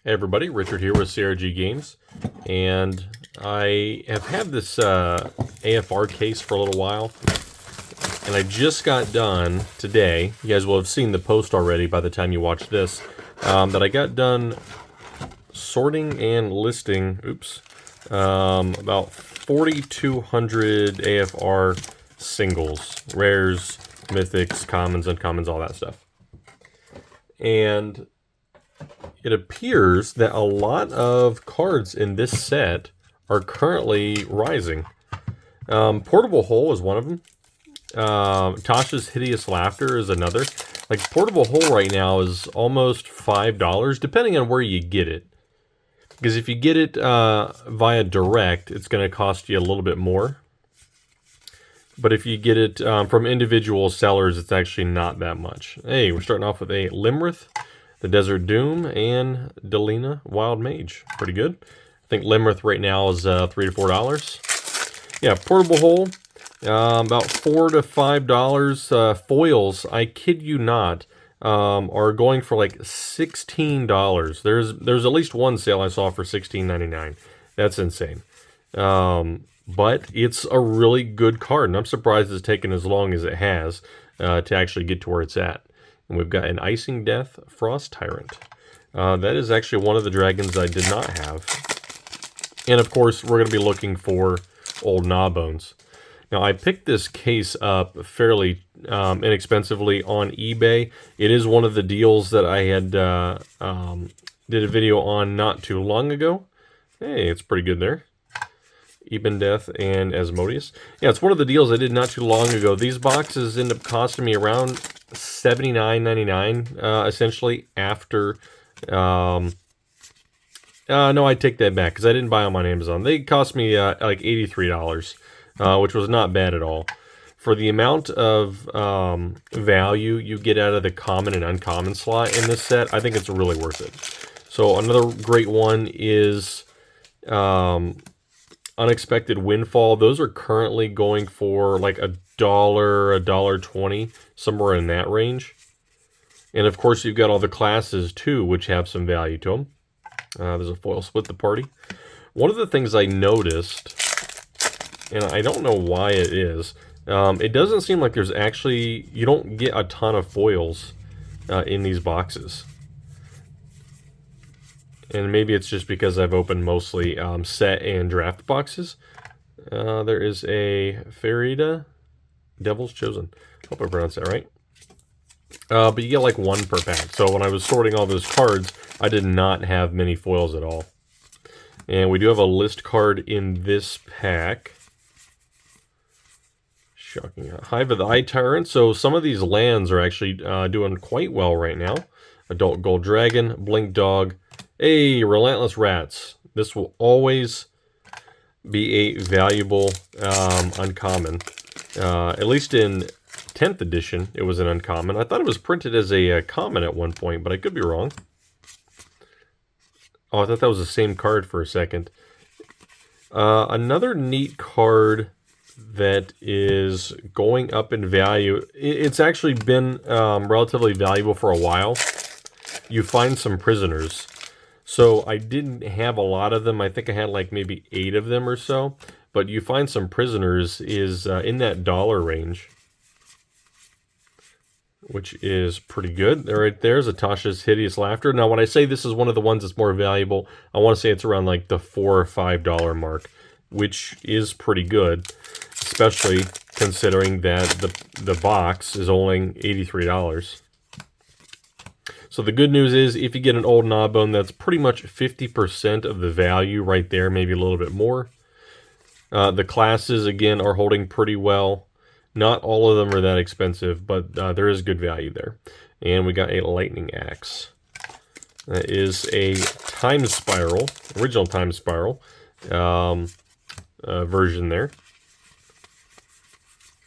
Hey everybody, Richard here with CRG Games, and I have had this AFR case for a little while, and I just got done today. You guys will have seen the post already by the time you watch this, that I got done sorting and listing, about 4,200 AFR singles, rares, mythics, commons, uncommons, all that stuff. And it appears that a lot of cards in this set are currently rising. Portable Hole is one of them. Tasha's Hideous Laughter is another. Like, Portable Hole right now is almost $5, depending on where you get it. Because if you get it via direct, it's going to cost you a little bit more. But if you get it from individual sellers, it's actually not that much. Hey, we're starting off with a Limrith, the Desert Doom, and Delina Wild Mage. Pretty good. I think Limrith right now is $3 to $4. Yeah, Portable Hole, about $4 to $5. Foils, I kid you not, are going for like $16. There's at least one sale I saw for $16.99. That's insane. But it's a really good card, and I'm surprised it's taken as long as it has to actually get to where it's at. And we've got an Icing Death Frost Tyrant. That is actually one of the dragons I did not have. And of course, we're going to be looking for old Gnawbones. Now, I picked this case up fairly inexpensively on eBay. It is one of the deals that I had did a video on not too long ago. Hey, it's pretty good there. Eben Death and Asmodeus. Yeah, it's one of the deals I did not too long ago. These boxes end up costing me around $79.99, essentially, after... no, I take that back, because I didn't buy them on Amazon. They cost me like $83, which was not bad at all. For the amount of value you get out of the common and uncommon slot in this set, I think it's really worth it. So another great one is... Unexpected Windfall. Those are currently going for like $1, $1.20, somewhere in that range. And of course, you've got all the classes too, which have some value to them. There's a foil Split the Party. One of the things I noticed, and I don't know why it is, it doesn't seem like there's actually, you don't get a ton of foils in these boxes. And maybe it's just because I've opened mostly set and draft boxes. There is a Farida, Devil's Chosen. Hope I pronounced that right. But you get like one per pack. So when I was sorting all those cards, I did not have many foils at all. And we do have a list card in this pack. Shocking. Hive of the Eye Tyrant. So some of these lands are actually doing quite well right now. Adult Gold Dragon, Blink Dog. Hey, Relentless Rats. This will always be a valuable uncommon. At least in 10th edition, it was an uncommon. I thought it was printed as a common at one point, but I could be wrong. Oh, I thought that was the same card for a second. Another neat card that is going up in value. It's actually been relatively valuable for a while. You find some prisoners. So I didn't have a lot of them. I think I had like maybe 8 of them or so. But you find some prisoners is in that dollar range, which is pretty good. Right there's a Tasha's Hideous Laughter. Now, when I say this is one of the ones that's more valuable, I want to say it's around like the $4 or $5 mark, which is pretty good, especially considering that the box is only $83. So the good news is, if you get an old Gnawbone, that's pretty much 50% of the value right there, maybe a little bit more. The classes, again, are holding pretty well. Not all of them are that expensive, but there is good value there. And we got a Lightning Axe. That is a Time Spiral, original Time Spiral version there.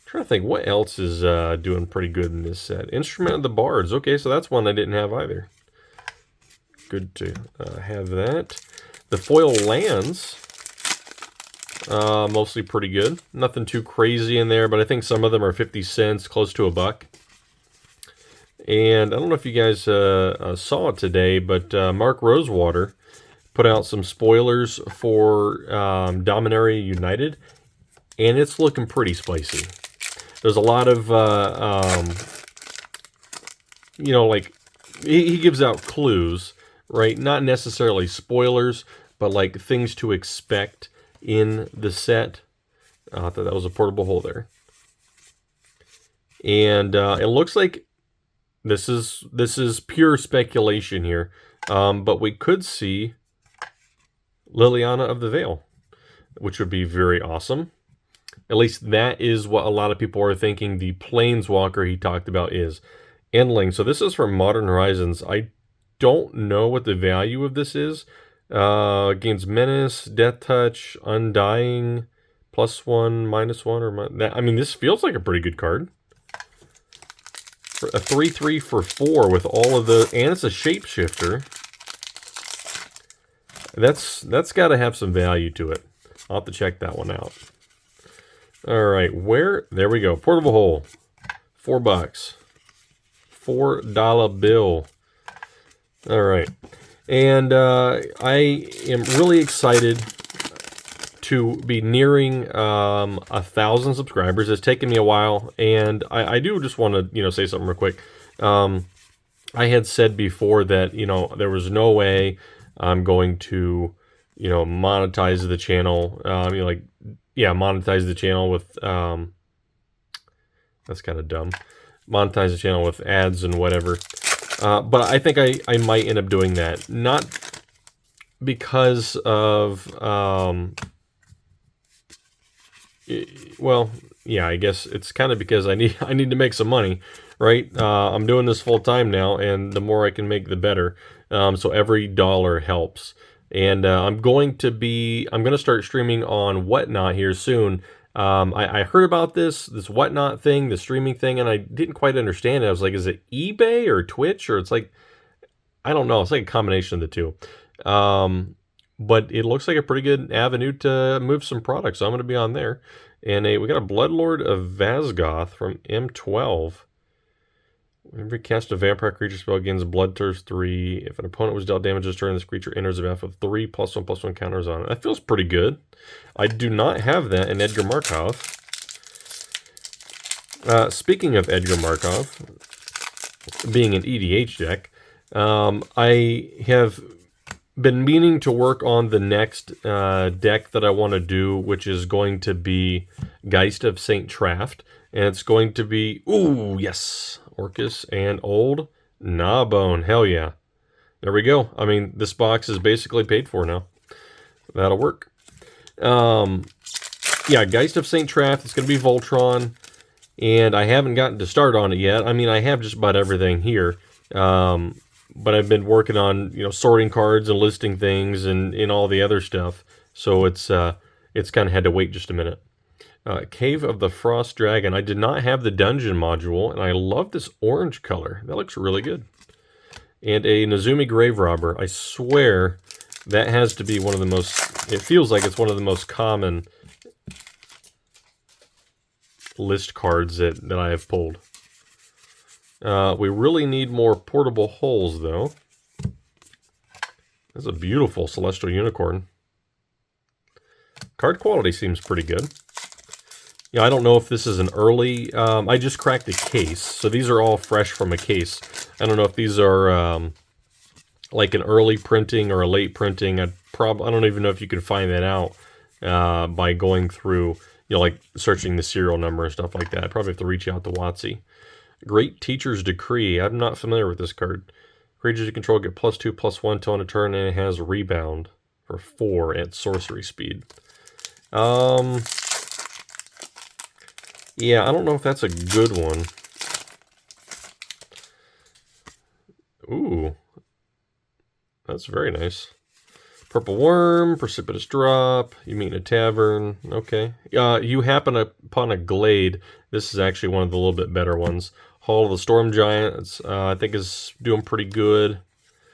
Trying to think what else is doing pretty good in this set. Instrument of the Bards. Okay, so that's one I didn't have either. Good to have that. The foil lands, mostly pretty good. Nothing too crazy in there, but I think some of them are 50 cents, close to $1. And I don't know if you guys saw it today, but Mark Rosewater put out some spoilers for Dominaria United, and it's looking pretty spicy. There's a lot of, you know, like, he gives out clues, right? Not necessarily spoilers, but like things to expect in the set. I thought that was a portable hole there. And it looks like this is pure speculation here, but we could see Liliana of the Veil, which would be very awesome. At least that is what a lot of people are thinking the Planeswalker he talked about is. Endling. So this is from Modern Horizons. I don't know what the value of this is. Gains Menace, Death Touch, Undying, +1, -1, or that. I mean, this feels like a pretty good card. A 3/3 for 4 with all of the, and it's a shapeshifter. That's got to have some value to it. I'll have to check that one out. All right, there we go. Portable hole, $4. $4 bill. All right, and I am really excited to be nearing 1,000 subscribers. It's taken me a while, and I do just want to say something real quick. I had said before that there was no way I'm going to monetize the channel. Monetize the channel with that's kind of dumb. Monetize the channel with ads and whatever. But I think I might end up doing that. Not because of I guess it's kind of because I need to make some money, right? I'm doing this full time now, and the more I can make, the better. So every dollar helps. And I'm going to start streaming on Whatnot here soon. I heard about this Whatnot thing, the streaming thing, and I didn't quite understand it. I was like, is it eBay or Twitch? Or it's like, I don't know. It's like a combination of the two. But it looks like a pretty good avenue to move some products. So I'm going to be on there. And we got a Bloodlord of Vazgoth from M12. Whenever you cast a vampire creature spell, gains Bloodthirst 3. If an opponent was dealt damage this turn, this creature enters the battlefield with 3 +1/+1 counters on it. That feels pretty good. I do not have that in Edgar Markov. Speaking of Edgar Markov, being an EDH deck, I have been meaning to work on the next deck that I want to do, which is going to be Geist of St. Traft. And it's going to be, ooh, yes, Orcus and Old Gnawbone. Hell yeah. There we go. I mean, this box is basically paid for now. That'll work. Geist of St. Traft. It's going to be Voltron. And I haven't gotten to start on it yet. I mean, I have just about everything here. But I've been working on, sorting cards and listing things and all the other stuff. So it's kind of had to wait just a minute. Cave of the Frost Dragon. I did not have the dungeon module, and I love this orange color. That looks really good. And a Nezumi Grave Robber. I swear that has to be one of the most, it feels like it's one of the most common list cards that I have pulled. We really need more portable holes, though. That's a beautiful Celestial Unicorn. Card quality seems pretty good. I don't know if this is an early... I just cracked the case, so these are all fresh from a case. I don't know if these are like an early printing or a late printing. I don't even know if you can find that out by going through, like searching the serial number and stuff like that. I'd probably have to reach out to WotC. Great Teacher's Decree. I'm not familiar with this card. Creatures you control get +2/+1 till on a turn, and it has Rebound for 4 at sorcery speed. Yeah, I don't know if that's a good one. Ooh. That's very nice. Purple Worm, Precipitous Drop, you meet in a tavern. Okay. You happen upon a Glade. This is actually one of the little bit better ones. Hall of the Storm Giants, I think is doing pretty good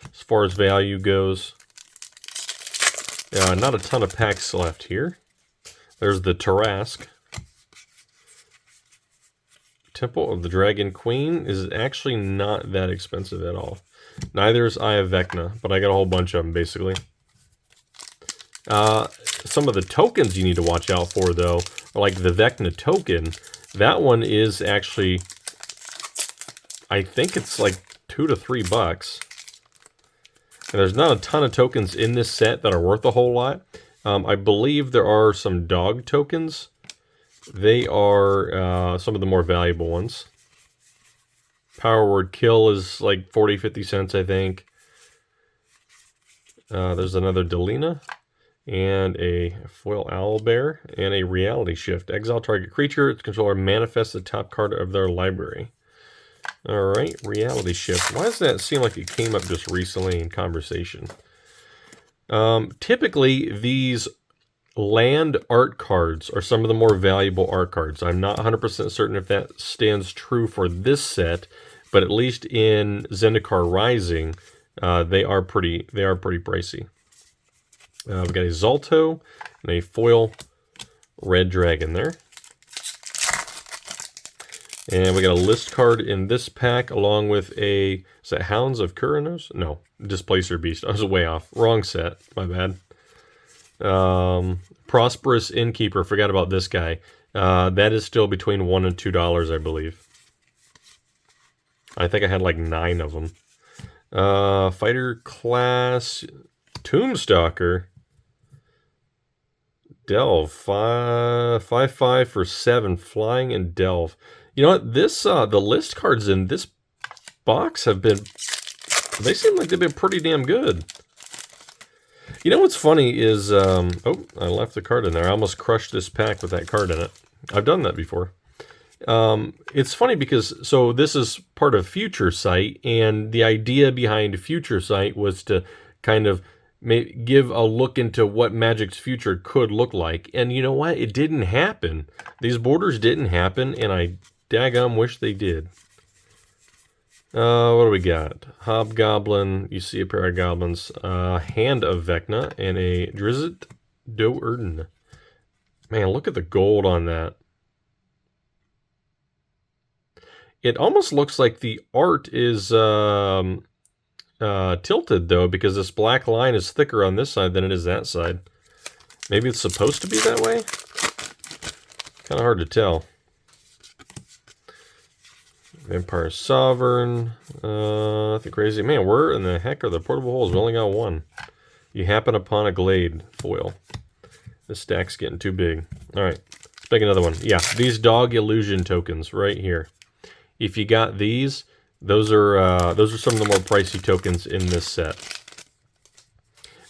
as far as value goes. Not a ton of packs left here. There's the Tarask. Temple of the Dragon Queen is actually not that expensive at all. Neither is Eye of Vecna, but I got a whole bunch of them, basically. Some of the tokens you need to watch out for, though, are like the Vecna token. That one is actually, I think it's like $2 to $3. And there's not a ton of tokens in this set that are worth a whole lot. I believe there are some dog tokens. They are some of the more valuable ones. Power Word Kill is like 40-50 cents, I think. There's another Delina, and a Foil Owlbear, and a Reality Shift. Exile target creature, its controller manifests the top card of their library. Alright, Reality Shift. Why does that seem like it came up just recently in conversation? Typically, these land art cards are some of the more valuable art cards. I'm not 100% certain if that stands true for this set, but at least in Zendikar Rising, they are pretty pricey. We've got a Zalto and a foil red dragon there. And we got a list card in this pack along with a, is that Hounds of Kuranos? No, Displacer Beast. I was way off. Wrong set. My bad. Prosperous Innkeeper. Forgot about this guy. That is still between $1 and $2, I believe. I think I had like 9 of them. Fighter class Tombstalker. Delve. 5/5 for 7. Flying and Delve. You know what? This the list cards in this box have been, they seem like they've been pretty damn good. You know what's funny is, oh, I left the card in there. I almost crushed this pack with that card in it. I've done that before. It's funny because, so this is part of Future Sight, and the idea behind Future Sight was to kind of give a look into what Magic's future could look like. And you know what? It didn't happen. These borders didn't happen, and I daggum wish they did. What do we got? Hobgoblin. You see a pair of goblins. Hand of Vecna and a Drizzt Do'Urden. Man, look at the gold on that. It almost looks like the art is tilted, though, because this black line is thicker on this side than it is that side. Maybe it's supposed to be that way? Kind of hard to tell. Vampire Sovereign. Nothing crazy. Man, where in the heck are the portable holes? We only got one. You happen upon a Glade foil. This stack's getting too big. Alright, let's pick another one. Yeah, these Dog Illusion tokens right here. If you got these, those are some of the more pricey tokens in this set.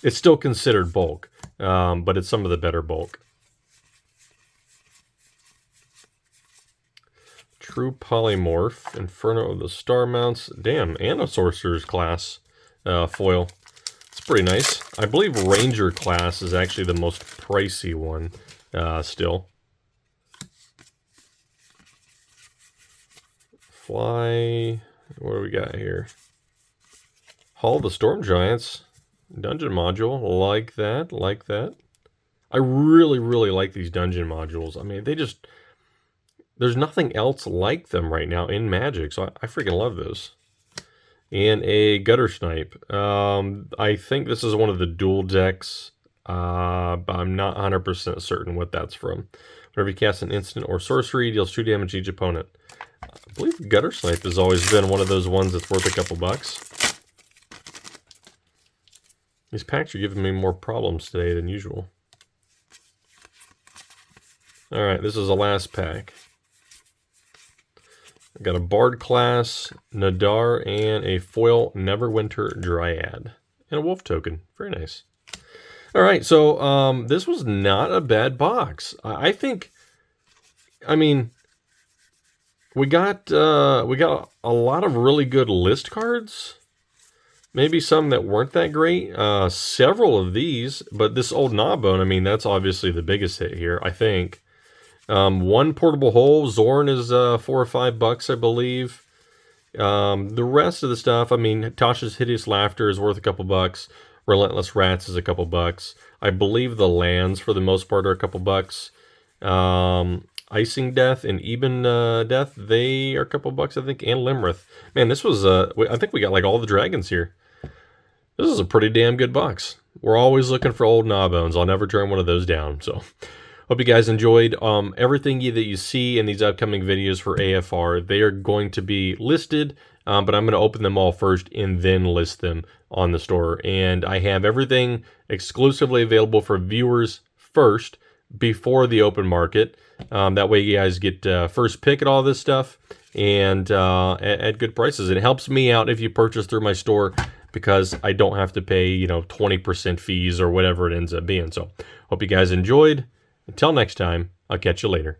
It's still considered bulk, but it's some of the better bulk. True Polymorph, Inferno of the Star Mounts. Damn, and a Sorcerer's class foil. It's pretty nice. I believe Ranger class is actually the most pricey one still. Fly. What do we got here? Hall of the Storm Giants. Dungeon module. Like that. Like that. I really, really like these dungeon modules. I mean, they just... There's nothing else like them right now in Magic, so I freaking love those. And a Gutter Snipe. I think this is one of the dual decks, but I'm not 100% certain what that's from. Whenever you cast an instant or sorcery, deals 2 damage to each opponent. I believe Gutter Snipe has always been one of those ones that's worth a couple bucks. These packs are giving me more problems today than usual. Alright, this is the last pack. I've got a Bard class, Nadar, and a foil Neverwinter Dryad. And a Wolf token. Very nice. Alright, so this was not a bad box. I think, I mean, we got a lot of really good list cards. Maybe some that weren't that great. Several of these, but this old Gnawbone, I mean, that's obviously the biggest hit here, I think. One portable hole, Zorn is $4 or $5, I believe. The rest of the stuff, I mean, Tasha's Hideous Laughter is worth a couple bucks. Relentless Rats is a couple bucks. I believe the lands, for the most part, are a couple bucks. Icing Death and Eben Death, they are a couple bucks, I think, and Limrith. Man, this was, I think we got like all the dragons here. This is a pretty damn good box. We're always looking for old Gnawbones. I'll never turn one of those down. So, hope you guys enjoyed. Everything that you see in these upcoming videos for AFR, they are going to be listed, but I'm going to open them all first and then list them on the store. And I have everything exclusively available for viewers first before the open market. That way you guys get first pick at all this stuff and at good prices. It helps me out if you purchase through my store because I don't have to pay, 20% fees or whatever it ends up being. So hope you guys enjoyed. Until next time, I'll catch you later.